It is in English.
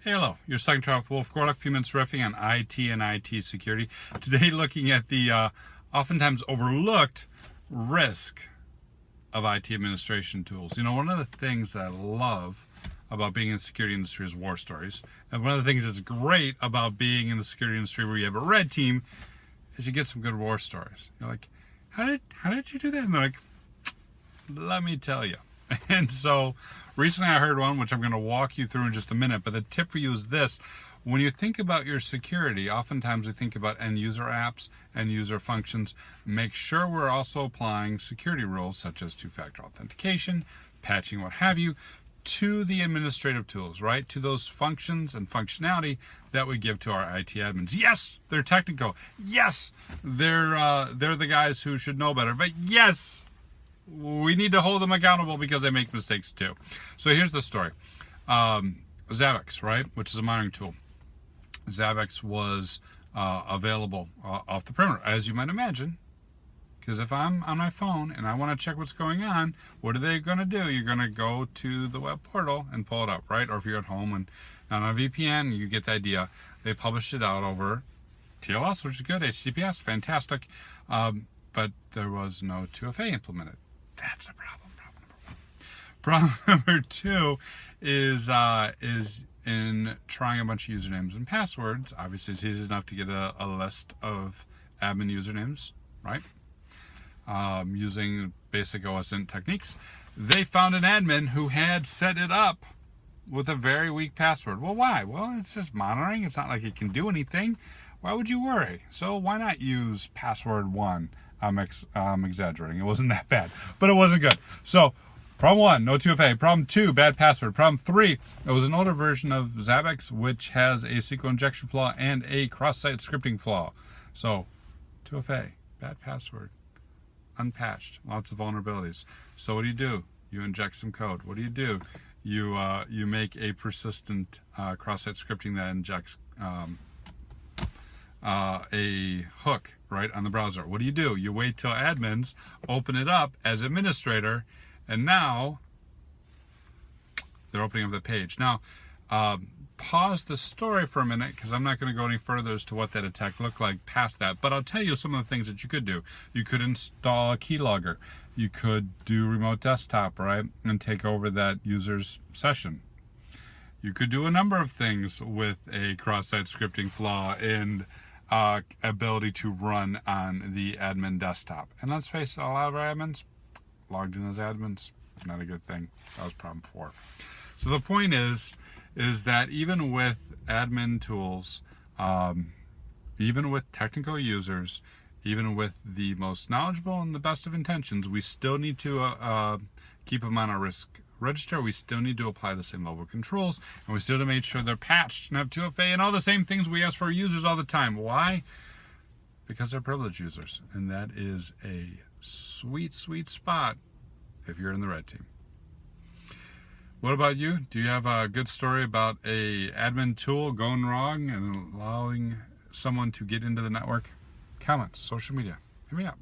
Hey, hello. Your second trial with Wolf Gorlock. A few minutes riffing on IT and IT security. Today, looking at the oftentimes overlooked risk of IT administration tools. You know, one of the things that I love about being in the security industry is war stories. And one of the things that's great about being in the security industry where you have a red team is you get some good war stories. You're like, how did you do that? And they're like, let me tell you. And so recently I heard one, which I'm going to walk you through in just a minute, but the tip for you is this. When you think about your security, oftentimes we think about end user apps, end user functions. Make sure we're also applying security rules such as two-factor authentication, patching, what have you, to the administrative tools, right? To those functions and functionality that we give to our IT admins. Yes, they're technical. Yes, they're the guys who should know better. But yes, we need to hold them accountable because they make mistakes too. So here's the story. Zabbix, right, which is a monitoring tool. Zabbix was available off the perimeter, as you might imagine. Because if I'm on my phone and I want to check what's going on, what are they going to do? You're going to go to the web portal and pull it up, right? Or if you're at home and on a VPN, you get the idea. They published it out over TLS, which is good, HTTPS, fantastic. But there was no 2FA implemented. That's a problem. Problem number two is in trying a bunch of usernames and passwords. Obviously, it's easy enough to get a list of admin usernames, right? Using basic OSINT techniques. They found an admin who had set it up with a very weak password. Well, why? Well, it's just monitoring. It's not like it can do anything. Why would you worry? So why not use password 1? I'm exaggerating. It wasn't that bad, but it wasn't good. So problem 1, no 2FA. Problem 2, bad password. Problem 3, it was an older version of Zabbix, which has a SQL injection flaw and a cross-site scripting flaw. So 2FA, bad password, unpatched, lots of vulnerabilities. So what do? You inject some code. What do? You make a persistent cross-site scripting that injects a hook right on the browser. What do? You wait till admins open it up as administrator, and now they're opening up the page. Now, pause the story for a minute because I'm not going to go any further as to what that attack looked like past that, but I'll tell you some of the things that you could do. You could install a keylogger. You could do remote desktop, right, and take over that user's session. You could do a number of things with a cross-site scripting flaw and ability to run on the admin desktop. And let's face it, a lot of our admins logged in as admins. Not a good thing. That was problem 4. So the point is that even with admin tools, even with technical users, even with the most knowledgeable and the best of intentions, we still need to keep them on our risk register. We still need to apply the same level of controls, and we still need to make sure they're patched and have 2FA and all the same things we ask for our users all the time. Why? Because they're privileged users, and that is a sweet, sweet spot if you're in the red team. What about you? Do you have a good story about a admin tool going wrong and allowing someone to get into the network? Comments, social media, hit me up.